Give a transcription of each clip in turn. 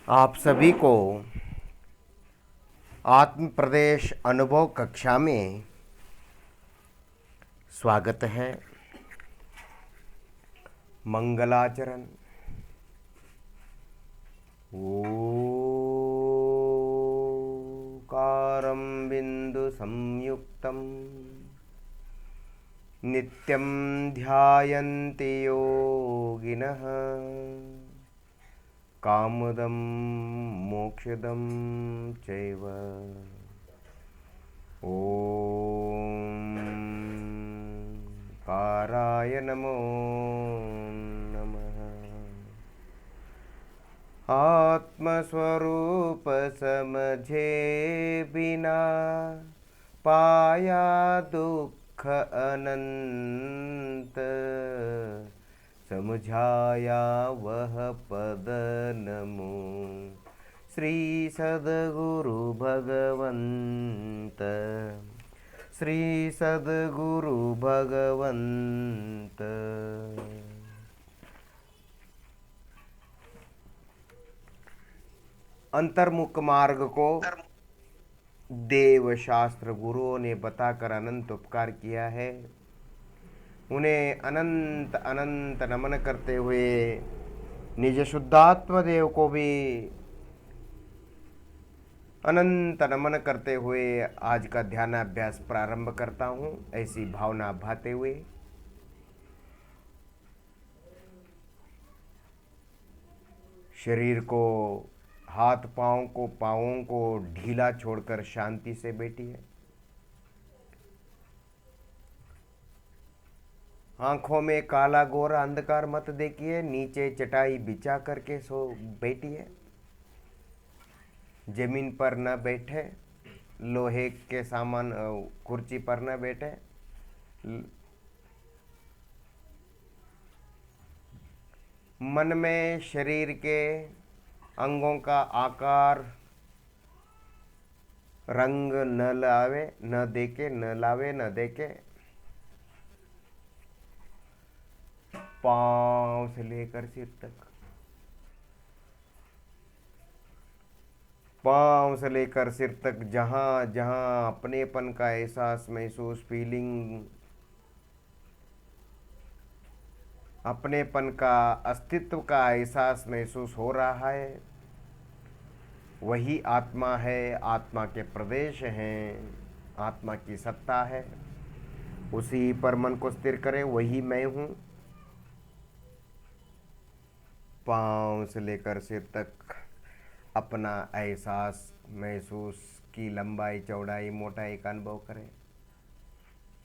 आप सभी को आत्म प्रदेश अनुभव कक्षा में स्वागत है। मंगलाचरण। ओकारं बिंदु संयुक्तं नित्यं ध्यायन्ति योगिनः कामदं मोक्षदं चैव। ओम काराय नमो नमः। आत्मस्वरूप समझे बिना पाया दुख अनंत, समझाया वह पद नमो श्री सद्गुरु भगवंत। श्री सद्गुरु भगवंत। अंतर्मुख मार्ग को देव शास्त्र गुरुओं ने बताकर अनंत उपकार किया है। उन्हें अनंत अनंत नमन करते हुए निज शुद्धात्म देव को भी अनंत नमन करते हुए आज का ध्यानाभ्यास प्रारंभ करता हूँ। ऐसी भावना भाते हुए शरीर को, हाथ पाँवों को ढीला छोड़कर शांति से बैठिए। आंखों में काला गोरा अंधकार मत देखिए। नीचे चटाई बिछा करके सो बैठिए। जमीन पर न बैठे, लोहे के सामान कुर्सी पर न बैठे। मन में शरीर के अंगों का आकार रंग न लावे न देखे, न लावे न देखे। पांव से लेकर सिर तक, पांव से लेकर सिर तक जहां जहां अपनेपन का एहसास महसूस, फीलिंग, अपनेपन का अस्तित्व का एहसास महसूस हो रहा है, वही आत्मा है। आत्मा के प्रदेश हैं, आत्मा की सत्ता है। उसी पर मन को स्थिर करें। वही मैं हूं। पांव से लेकर सिर तक अपना एहसास महसूस की लंबाई, चौड़ाई, मोटाई का अनुभव करें।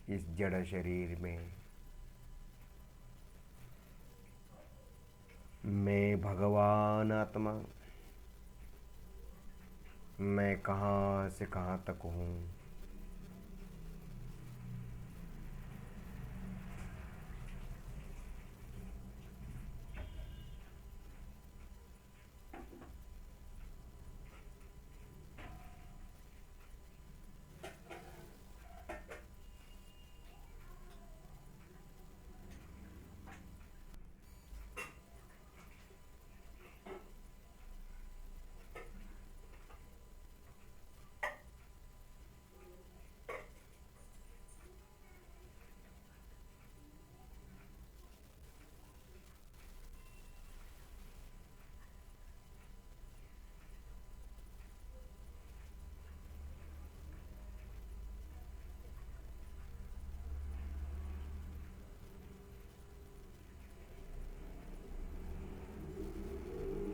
इस जड़ शरीर में मैं भगवान आत्मा, मैं कहाँ से कहाँ तक हूँ।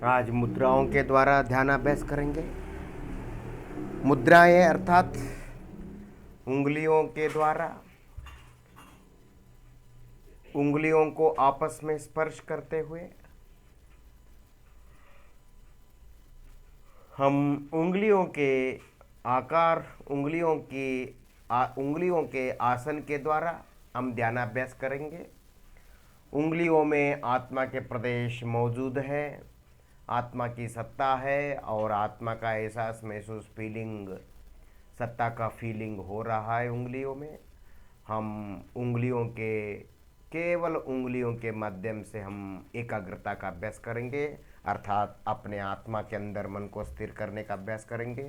आज मुद्राओं के द्वारा ध्यानाभ्यास करेंगे। मुद्राएं अर्थात उंगलियों के द्वारा उंगलियों को आपस में स्पर्श करते हुए हम उंगलियों के आकार, उंगलियों के आसन के द्वारा हम ध्यानाभ्यास करेंगे। उंगलियों में आत्मा के प्रदेश मौजूद है, आत्मा की सत्ता है और आत्मा का एहसास महसूस, फीलिंग, सत्ता का फीलिंग हो रहा है उंगलियों में। हम केवल उंगलियों के माध्यम से हम एकाग्रता का अभ्यास करेंगे। अर्थात अपने आत्मा के अंदर मन को स्थिर करने का अभ्यास करेंगे।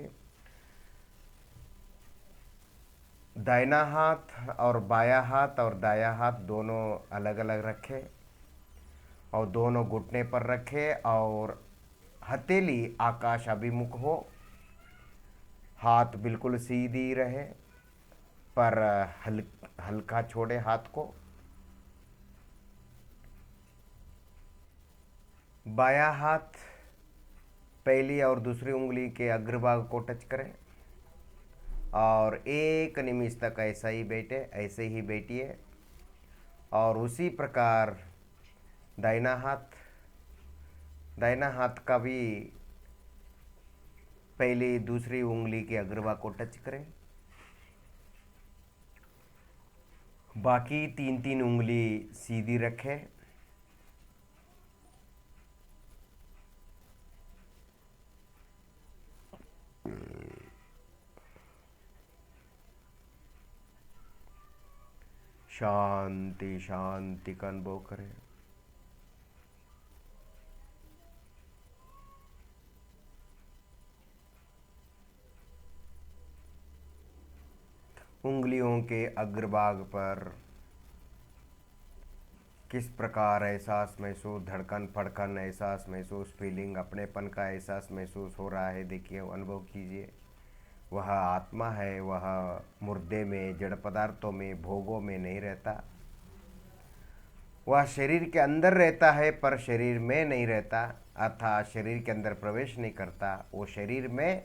दाहिना हाथ और बायां हाथ और दायां हाथ दोनों अलग अलग रखें और दोनों घुटने पर रखें और हथेली आकाश अभिमुख हो, हाथ बिल्कुल सीधी रहे पर हल्का छोड़े हाथ को। बायां हाथ पहली और दूसरी उंगली के अग्रभाग को टच करें और एक निमिष तक ऐसा ही बैठे, ऐसे ही बैठिए। और उसी प्रकार दाहिना हाथ का भी पहली दूसरी उंगली के अग्रभाग को टच करें। बाकी तीन तीन उंगली सीधी रखें। शांति शांति का अनुभव करें। उंगलियों के अग्रभाग पर किस प्रकार एहसास महसूस, धड़कन फड़कन एहसास महसूस, फीलिंग, अपनेपन का एहसास महसूस हो रहा है, देखिए, अनुभव कीजिए। वह आत्मा है, वह मुर्दे में, जड़ पदार्थों में, भोगों में नहीं रहता। वह शरीर के अंदर रहता है पर शरीर में नहीं रहता, अर्थात शरीर के अंदर प्रवेश नहीं करता। वो शरीर में,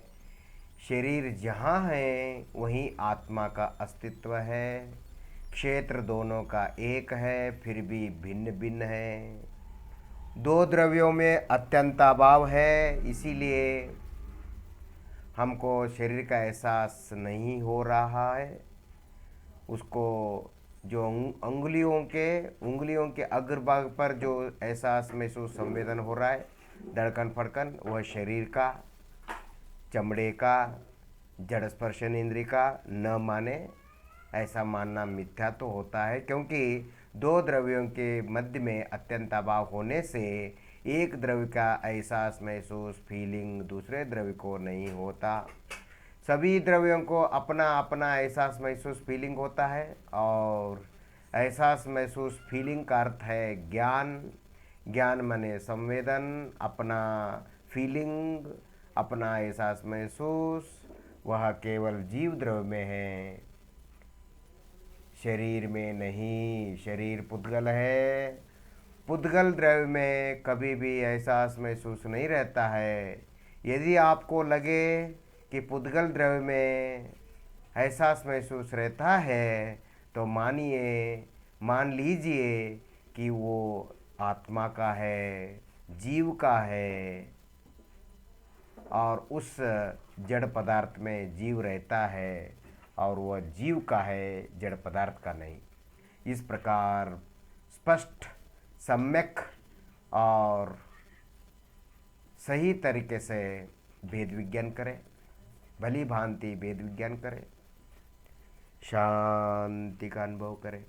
शरीर जहाँ है वहीं आत्मा का अस्तित्व है। क्षेत्र दोनों का एक है फिर भी भिन्न भिन्न है। दो द्रव्यों में अत्यंत अभाव है, इसीलिए हमको शरीर का एहसास नहीं हो रहा है। उसको जो उंगलियों के अग्रभाग पर जो एहसास महसूस संवेदन हो रहा है, धड़कन फड़कन, वह शरीर का, चमड़े का, जड़ स्पर्शन इंद्रिय का न माने। ऐसा मानना मिथ्या तो होता है, क्योंकि दो द्रव्यों के मध्य में अत्यंत अभाव होने से एक द्रव्य का एहसास महसूस, फीलिंग दूसरे द्रव्य को नहीं होता। सभी द्रव्यों को अपना अपना एहसास महसूस फीलिंग होता है और एहसास महसूस फीलिंग का अर्थ है ज्ञान। ज्ञान माने संवेदन, अपना फीलिंग, अपना एहसास महसूस, वह केवल जीव द्रव्य में है, शरीर में नहीं। शरीर पुद्गल है, पुद्गल द्रव्य में कभी भी एहसास महसूस नहीं रहता है। यदि आपको लगे कि पुद्गल द्रव्य में एहसास महसूस रहता है तो मान लीजिए कि वो आत्मा का है, जीव का है और उस जड़ पदार्थ में जीव रहता है और वह जीव का है, जड़ पदार्थ का नहीं। इस प्रकार स्पष्ट, सम्यक और सही तरीके से भेद विज्ञान करें, भली भांति भेद विज्ञान करें, शांति का अनुभव करें।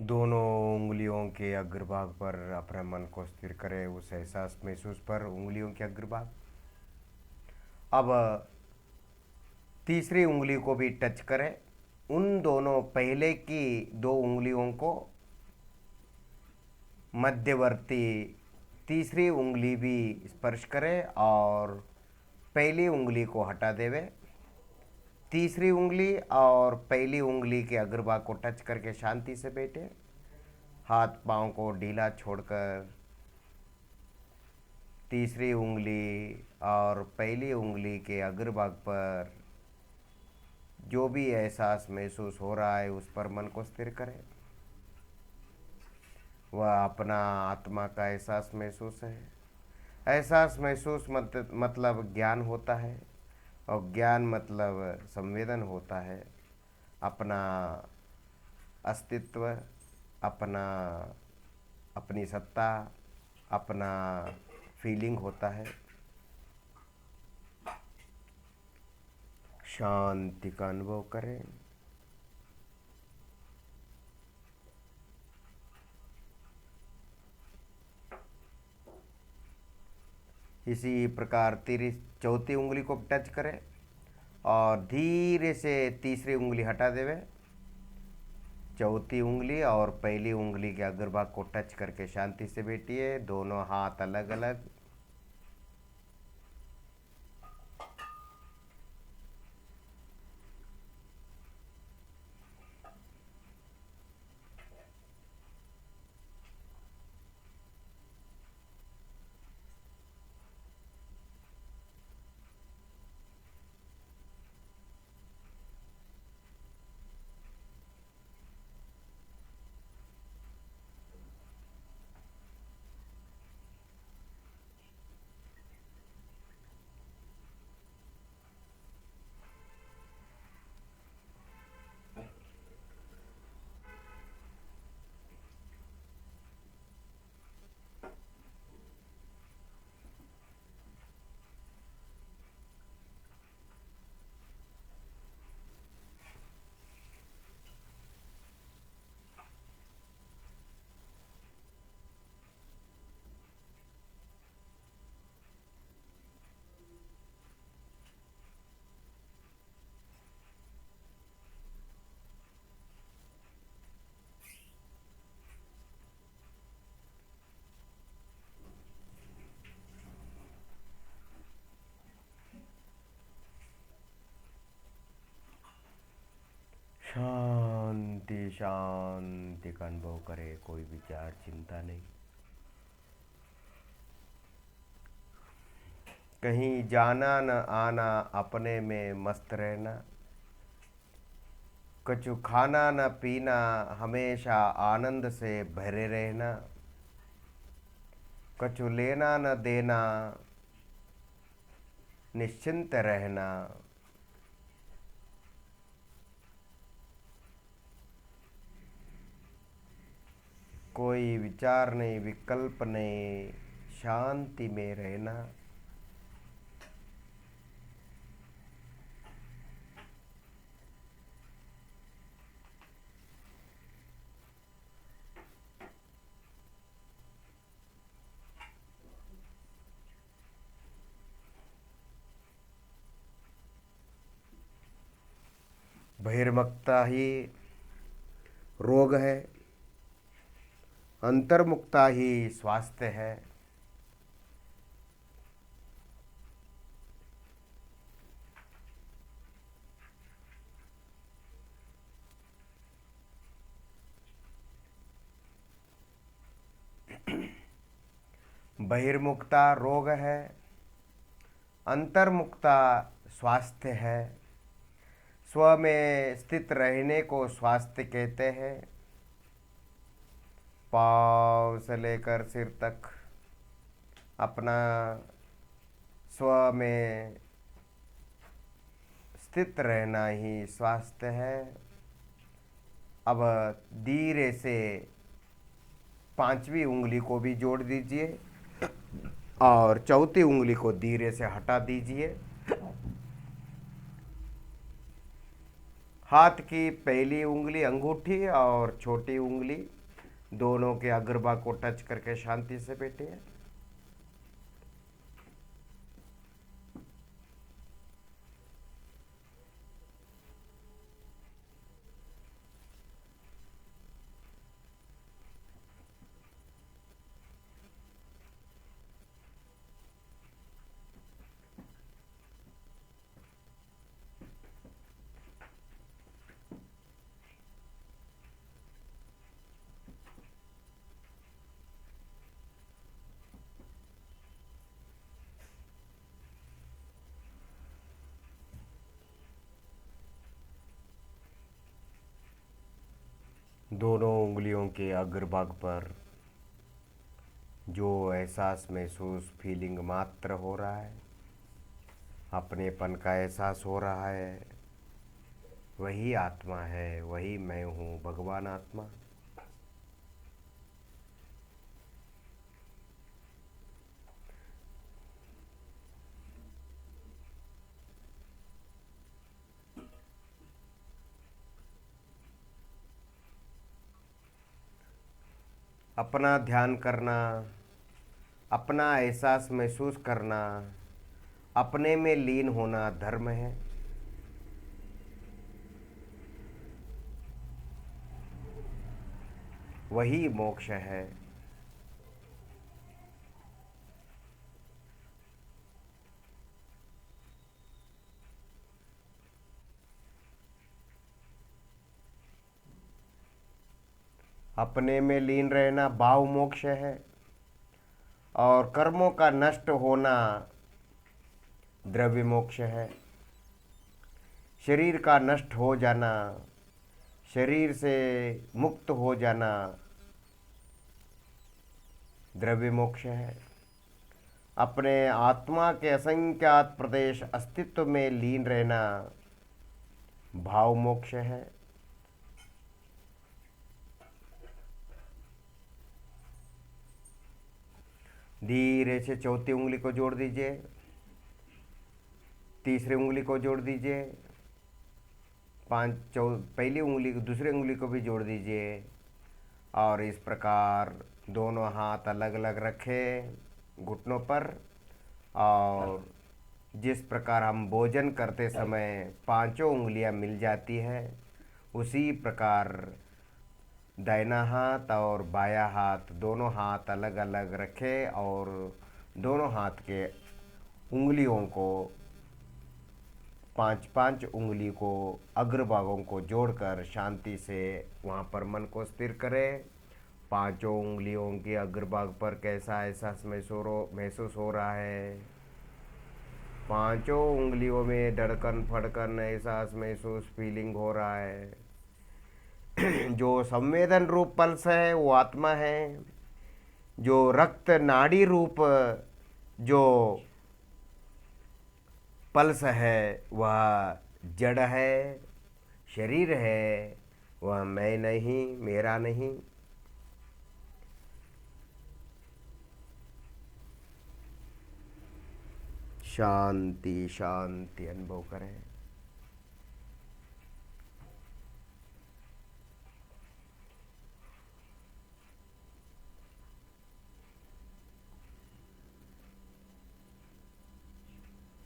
दोनों उंगलियों के अग्रभाग पर अपने मन को स्थिर करें, उस एहसास महसूस पर उंगलियों के अग्रभाग। अब तीसरी उंगली को भी टच करें, उन दोनों पहले की दो उंगलियों को मध्यवर्ती तीसरी उंगली भी स्पर्श करें और पहली उंगली को हटा देवे। तीसरी उंगली और पहली उंगली के अग्रभाग को टच करके शांति से बैठे, हाथ पांव को ढीला छोड़कर तीसरी उंगली और पहली उंगली के अग्रभाग पर जो भी एहसास महसूस हो रहा है उस पर मन को स्थिर करें। वह अपना आत्मा का एहसास महसूस है। एहसास महसूस मतलब ज्ञान होता है, और ज्ञान मतलब संवेदन होता है। अपना अस्तित्व, अपना अपनी सत्ता, अपना फीलिंग होता है। शांति का अनुभव करें। इसी प्रकार चौथी उंगली को टच करें और धीरे से तीसरी उंगली हटा देवे। चौथी उंगली और पहली उंगली के अग्रभाग को टच करके शांति से बैठिए, दोनों हाथ अलग अलग। शांति शांति का अनुभव करें, कोई विचार चिंता नहीं। कहीं जाना न आना, अपने में मस्त रहना। कछु खाना न पीना, हमेशा आनंद से भरे रहना। कछु लेना न देना, निश्चिंत रहना। कोई विचार नहीं, विकल्प नहीं, शांति में रहना। बहिर्मुखता ही रोग है, अंतर्मुखता ही स्वास्थ्य है। बहिर्मुखता रोग है, अंतर्मुखता स्वास्थ्य है। स्व में स्थित रहने को स्वास्थ्य कहते हैं। पाँव से लेकर सिर तक अपना स्व में स्थित रहना ही स्वास्थ्य है। अब धीरे से पांचवी उंगली को भी जोड़ दीजिए और चौथी उंगली को धीरे से हटा दीजिए। हाथ की पहली उंगली अंगूठी और छोटी उंगली दोनों के अग्रभाग को टच करके शांति से बैठिए। दोनों उंगलियों के अग्रभाग पर जो एहसास महसूस फीलिंग मात्र हो रहा है, अपनेपन का एहसास हो रहा है, वही आत्मा है, वही मैं हूँ, भगवान आत्मा। अपना ध्यान करना, अपना एहसास महसूस करना, अपने में लीन होना धर्म है। वही मोक्ष है। अपने में लीन रहना भाव मोक्ष है, और कर्मों का नष्ट होना द्रव्य मोक्ष है। शरीर का नष्ट हो जाना, शरीर से मुक्त हो जाना द्रव्य मोक्ष है। अपने आत्मा के असंख्यात प्रदेश अस्तित्व में लीन रहना भाव मोक्ष है। धीरे से चौथी उंगली को जोड़ दीजिए, तीसरी उंगली को जोड़ दीजिए, पहली उंगली दूसरी उंगली को भी जोड़ दीजिए, और इस प्रकार दोनों हाथ अलग अलग रखें घुटनों पर। और जिस प्रकार हम भोजन करते समय पांचों उंगलियां मिल जाती है, उसी प्रकार दाहिना हाथ और बायां हाथ दोनों हाथ अलग अलग रखें, और दोनों हाथ के उंगलियों को पांच पांच उंगली को अग्रभागों को जोड़कर शांति से वहाँ पर मन को स्थिर करें। पांचों उंगलियों के अग्रभाग पर कैसा एहसास महसूस हो रहा है? पांचों उंगलियों में धड़कन फड़कन एहसास महसूस फीलिंग हो रहा है। जो संवेदन रूप पल्स है वो आत्मा है। जो रक्त नाड़ी रूप जो पल्स है वह जड़ है, शरीर है, वह मैं नहीं, मेरा नहीं। शांति शांति अनुभव करें।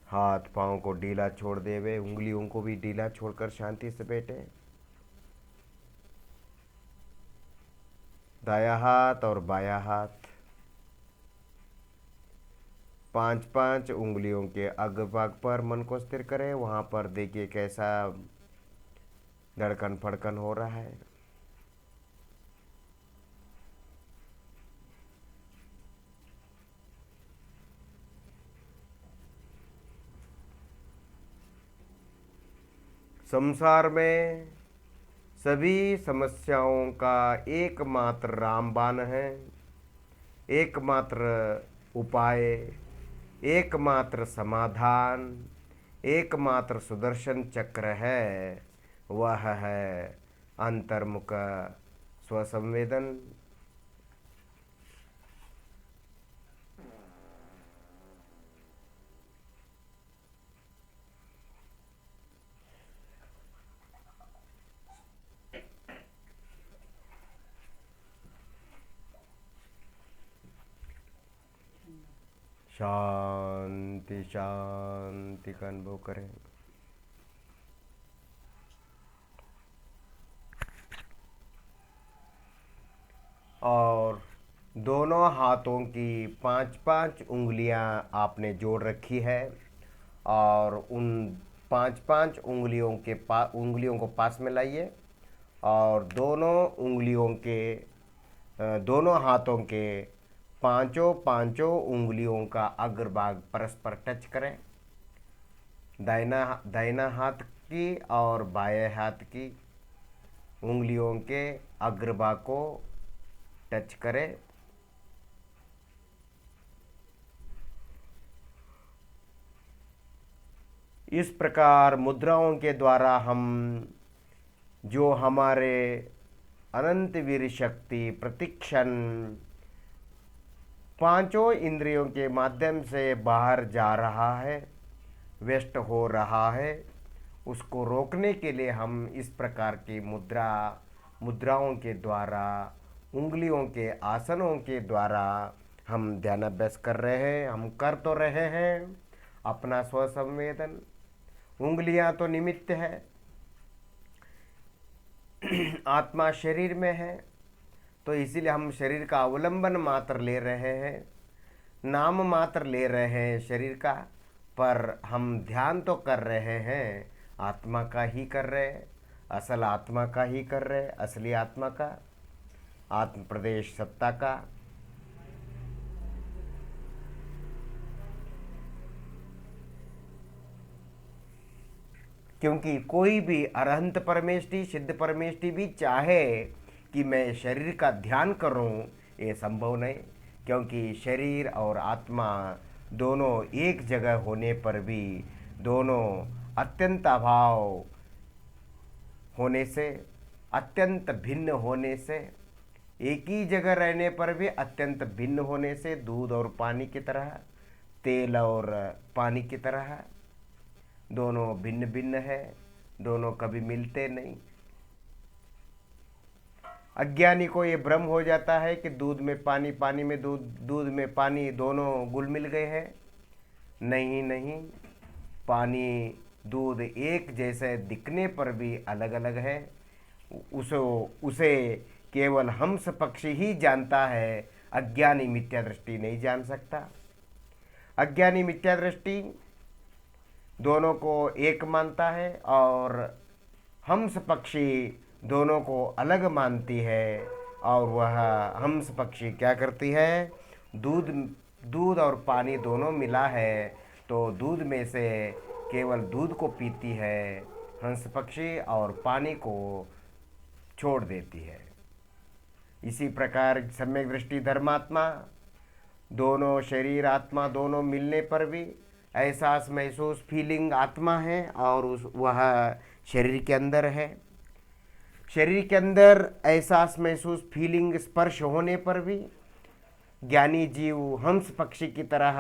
हाथ पांव को ढीला छोड़ दे हुए उंगलियों को भी ढीला छोड़कर शांति से बैठे। दायां हाथ और बायां हाथ पांच पांच उंगलियों के अग्रभाग पर मन को स्थिर करें। वहां पर देखिए कैसा धड़कन फड़कन हो रहा है। संसार में सभी समस्याओं का एकमात्र रामबाण है, एकमात्र उपाय, एकमात्र समाधान, एकमात्र सुदर्शन चक्र है। वह है अंतर्मुख स्वसंवेदन। शांति शांति का अनुभव करें। और दोनों हाथों की 5-5 उंगलियां आपने जोड़ रखी है और उन 5-5 उंगलियों को पास में लाइए और दोनों हाथों के पांचों पांचों उंगलियों का अग्रभाग परस्पर टच करें। दाहिना हाथ की और बाएं हाथ की उंगलियों के अग्रभाग को टच करें। इस प्रकार मुद्राओं के द्वारा हम जो हमारे अनंत वीर शक्ति प्रतिक्षण पांचों इंद्रियों के माध्यम से बाहर जा रहा है, व्यस्त हो रहा है, उसको रोकने के लिए हम इस प्रकार की मुद्राओं के द्वारा, उंगलियों के आसनों के द्वारा हम ध्यानाभ्यास कर रहे हैं। हम कर तो रहे हैं अपना स्वसंवेदन। उंगलियां तो निमित्त है, आत्मा शरीर में है, तो इसीलिए हम शरीर का अवलंबन मात्र ले रहे हैं, नाम मात्र ले रहे हैं शरीर का, पर हम ध्यान तो कर रहे हैं आत्मा का ही कर रहे हैं, असल आत्मा का ही कर रहे हैं, असली आत्मा का, आत्म प्रदेश सत्ता का। क्योंकि कोई भी अरहंत परमेष्टि, सिद्ध परमेष्टि भी चाहे कि मैं शरीर का ध्यान करूं, ये संभव नहीं। क्योंकि शरीर और आत्मा दोनों एक जगह होने पर भी, दोनों अत्यंत अभाव होने से, अत्यंत भिन्न होने से, एक ही जगह रहने पर भी अत्यंत भिन्न होने से, दूध और पानी की तरह, तेल और पानी की तरह दोनों भिन्न भिन्न है, दोनों कभी मिलते नहीं। अज्ञानी को ये भ्रम हो जाता है कि दूध में पानी, पानी में दूध, दूध में पानी, दोनों घुल मिल गए हैं। नहीं नहीं, पानी दूध एक जैसे दिखने पर भी अलग अलग है। उसे केवल हंस पक्षी ही जानता है, अज्ञानी मिथ्या दृष्टि नहीं जान सकता। अज्ञानी मिथ्या दृष्टि दोनों को एक मानता है और हंस पक्षी दोनों को अलग मानती है। और वह हंस पक्षी क्या करती है, दूध दूध और पानी दोनों मिला है तो दूध में से केवल दूध को पीती है हंस पक्षी, और पानी को छोड़ देती है। इसी प्रकार सम्यक दृष्टि धर्मात्मा, दोनों शरीर आत्मा दोनों मिलने पर भी एहसास महसूस फीलिंग आत्मा है और वह शरीर के अंदर है। शरीर के अंदर एहसास महसूस फीलिंग स्पर्श होने पर भी ज्ञानी जीव हंस पक्षी की तरह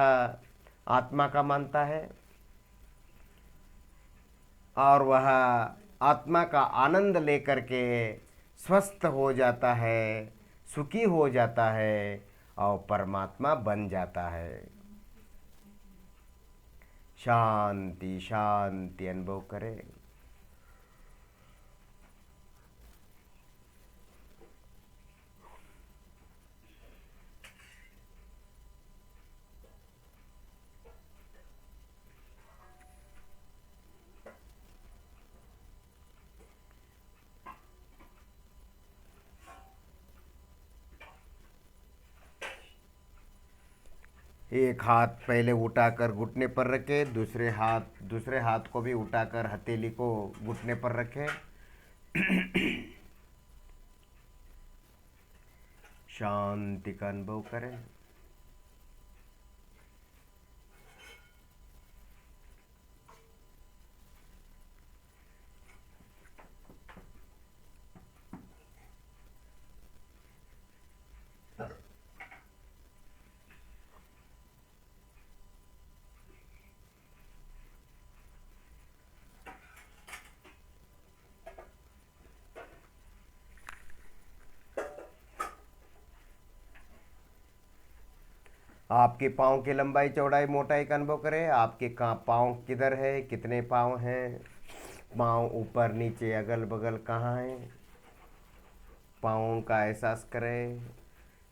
आत्मा का मानता है और वह आत्मा का आनंद लेकर के स्वस्थ हो जाता है, सुखी हो जाता है और परमात्मा बन जाता है। शांति शांति अनुभव करें। एक हाथ पहले उठाकर घुटने पर रखे, दूसरे हाथ को भी उठाकर हथेली को घुटने पर रखे। शांति का अनुभव करें। आपके पाँव की लंबाई चौड़ाई मोटाई का अनुभव करें। आपके कहाँ पाँव किधर है, कितने पाँव हैं, पाँव ऊपर नीचे अगल बगल कहाँ हैं, पाँवों का एहसास करें।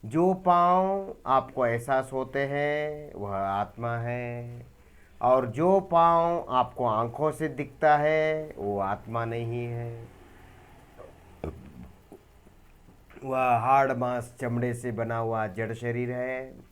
जो पाँव आपको एहसास होते हैं वह आत्मा है, और जो पाँव आपको आँखों से दिखता है वो आत्मा नहीं है। वह हाड़ मांस चमड़े से बना हुआ जड़ शरीर है।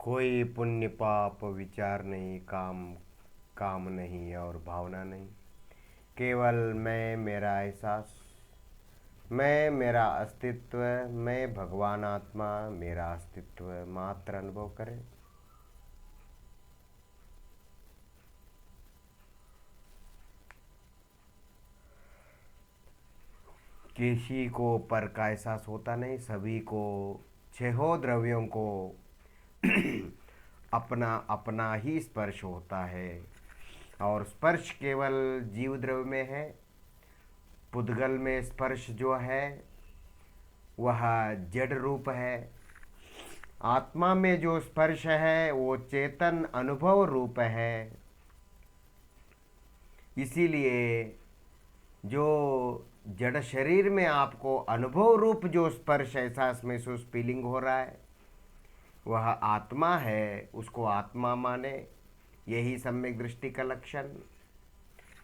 कोई पुण्य पाप विचार नहीं, काम काम नहीं और भावना नहीं, केवल मैं, मेरा एहसास, मैं, मेरा अस्तित्व, मैं भगवान आत्मा, मेरा अस्तित्व मात्र अनुभव करें। किसी को पर का एहसास होता नहीं, सभी को छहों द्रव्यों को अपना अपना ही स्पर्श होता है, और स्पर्श केवल जीव द्रव्य में है। पुद्गल में स्पर्श जो है वह जड़ रूप है। आत्मा में जो स्पर्श है वो चेतन अनुभव रूप है। इसीलिए जो जड़ शरीर में आपको अनुभव रूप जो स्पर्श एहसास महसूस फीलिंग हो रहा है वह आत्मा है, उसको आत्मा माने। यही सम्यक दृष्टि का लक्षण,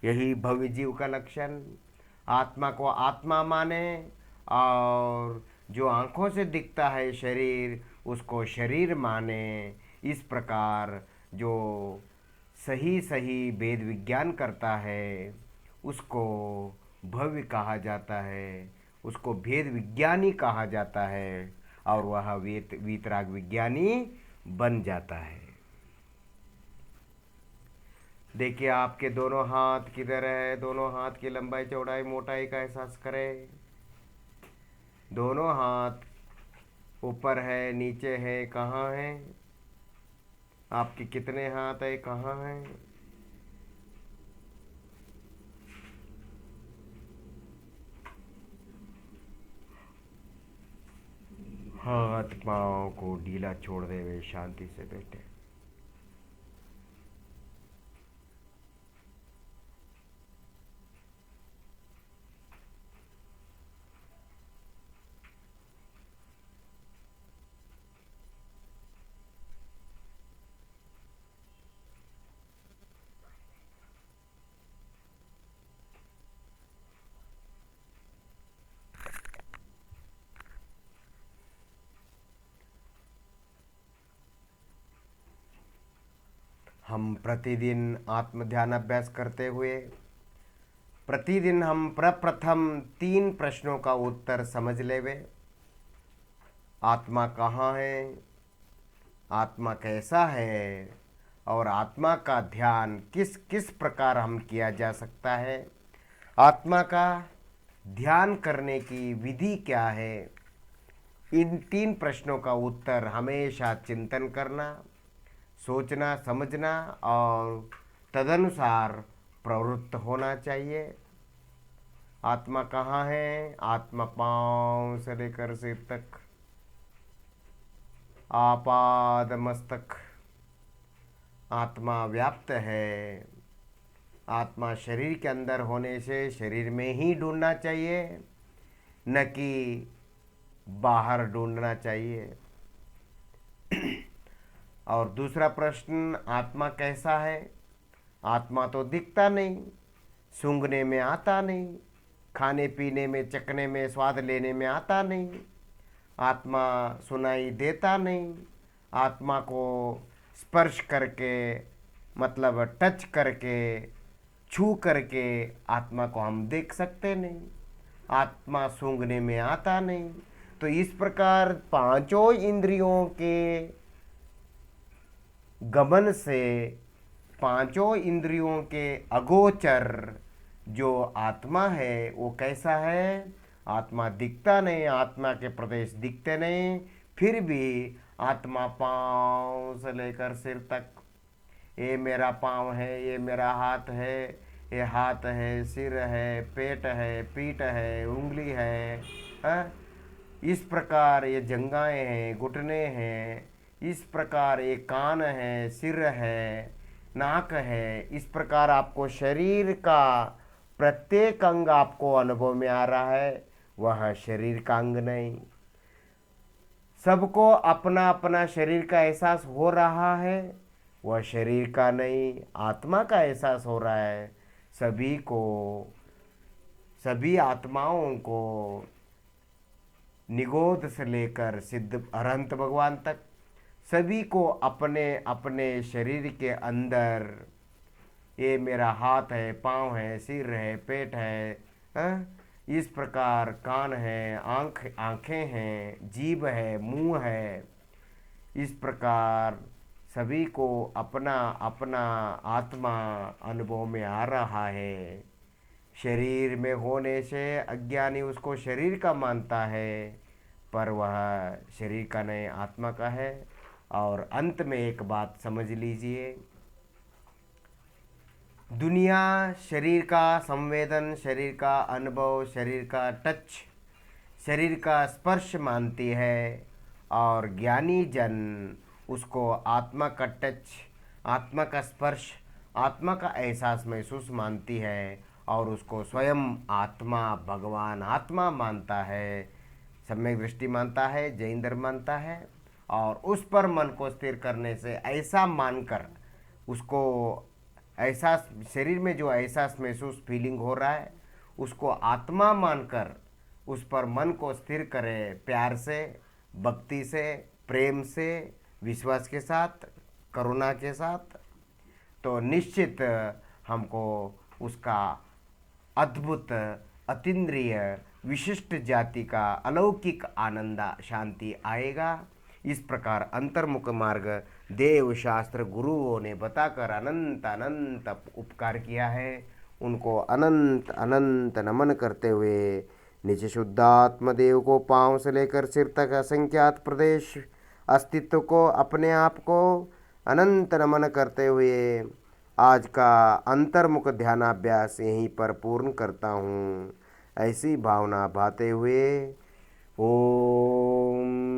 यही भव्य जीव का लक्षण। आत्मा को आत्मा माने, और जो आँखों से दिखता है शरीर उसको शरीर माने। इस प्रकार जो सही सही वेद विज्ञान करता है उसको भव्य कहा जाता है, उसको भेद विज्ञानी कहा जाता है, और वह वीतराग विज्ञानी बन जाता है। देखिए आपके दोनों हाथ किधर है, दोनों हाथ की लंबाई चौड़ाई मोटाई का एहसास करें। दोनों हाथ ऊपर है, नीचे है, कहाँ है, आपके कितने हाथ है, कहाँ है। हाथ पाँव को ढीला छोड़ दे हुए शांति से बैठे। हम प्रतिदिन आत्म ध्यान अभ्यास करते हुए प्रतिदिन हम प्रप्रथम 3 प्रश्नों का उत्तर समझ लेवे। आत्मा कहाँ है, आत्मा कैसा है, और आत्मा का ध्यान किस किस प्रकार हम किया जा सकता है, आत्मा का ध्यान करने की विधि क्या है। इन 3 प्रश्नों का उत्तर हमेशा चिंतन करना, सोचना, समझना और तदनुसार प्रवृत्त होना चाहिए। आत्मा कहाँ है, आत्मा पाँव से लेकर सिर तक, आपाद मस्तक आत्मा व्याप्त है। आत्मा शरीर के अंदर होने से शरीर में ही ढूंढना चाहिए, न कि बाहर ढूंढना चाहिए। और दूसरा प्रश्न, आत्मा कैसा है? आत्मा तो दिखता नहीं, सूंघने में आता नहीं, खाने पीने में, चखने में, स्वाद लेने में आता नहीं, आत्मा सुनाई देता नहीं, आत्मा को स्पर्श करके, मतलब टच करके, छू करके आत्मा को हम देख सकते नहीं, आत्मा सूंघने में आता नहीं। तो इस प्रकार पांचों इंद्रियों के गमन से, पांचों इंद्रियों के अगोचर जो आत्मा है वो कैसा है? आत्मा दिखता नहीं, आत्मा के प्रदेश दिखते नहीं, फिर भी आत्मा पाँव से लेकर सिर तक, ये मेरा पाँव है, ये मेरा हाथ है, ये हाथ है, सिर है, पेट है, पीठ है, उंगली है, इस प्रकार ये जंघाएं हैं, घुटने हैं, इस प्रकार ये कान है, सिर है, नाक है। इस प्रकार आपको शरीर का प्रत्येक अंग आपको अनुभव में आ रहा है, वह शरीर का अंग नहीं। सबको अपना अपना शरीर का एहसास हो रहा है, वह शरीर का नहीं, आत्मा का एहसास हो रहा है। सभी को, सभी आत्माओं को, निगोद से लेकर सिद्ध अरहंत भगवान तक, सभी को अपने अपने शरीर के अंदर, ये मेरा हाथ है, पाँव है, सिर है, पेट है, इस प्रकार कान है, आँखें हैं, जीभ है, मुंह है, इस प्रकार सभी को अपना अपना आत्मा अनुभव में आ रहा है। शरीर में होने से अज्ञानी उसको शरीर का मानता है, पर वह शरीर का नहीं, आत्मा का है। और अंत में एक बात समझ लीजिए, दुनिया शरीर का संवेदन, शरीर का अनुभव, शरीर का टच, शरीर का स्पर्श मानती है, और ज्ञानी जन उसको आत्मा का टच, आत्मा का स्पर्श, आत्मा का एहसास महसूस मानती है, और उसको स्वयं आत्मा, भगवान आत्मा मानता है, सम्यक दृष्टि मानता है, जैन धर्म मानता है। और उस पर मन को स्थिर करने से, ऐसा मानकर उसको एहसास, शरीर में जो एहसास महसूस फीलिंग हो रहा है उसको आत्मा मानकर उस पर मन को स्थिर करें, प्यार से, भक्ति से, प्रेम से, विश्वास के साथ, करुणा के साथ, तो निश्चित हमको उसका अद्भुत, अतीन्द्रिय, विशिष्ट जाति का अलौकिक आनंद, शांति आएगा। इस प्रकार अंतर्मुख मार्ग देव शास्त्र गुरुओं ने बताकर अनंत अनंत उपकार किया है। उनको अनंत अनंत नमन करते हुए नीचे शुद्धात्म देव को पांव से लेकर सिर तक असंख्यात प्रदेश अस्तित्व को, अपने आप को अनंत नमन करते हुए आज का अंतर्मुख ध्यानाभ्यास यहीं पर पूर्ण करता हूँ। ऐसी भावना भाते हुए ओम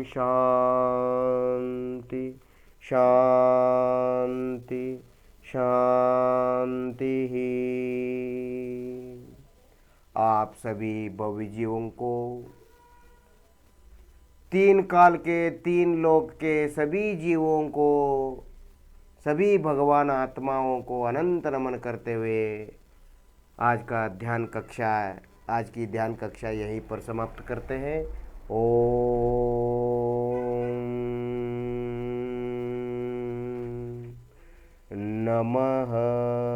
शांति शांति शांति। आप सभी भव्य जीवों को, तीन काल के, तीन लोक के सभी जीवों को, सभी भगवान आत्माओं को अनंत नमन करते हुए आज का ध्यान कक्षा, आज की ध्यान कक्षा यहीं पर समाप्त करते हैं। ओम नमः।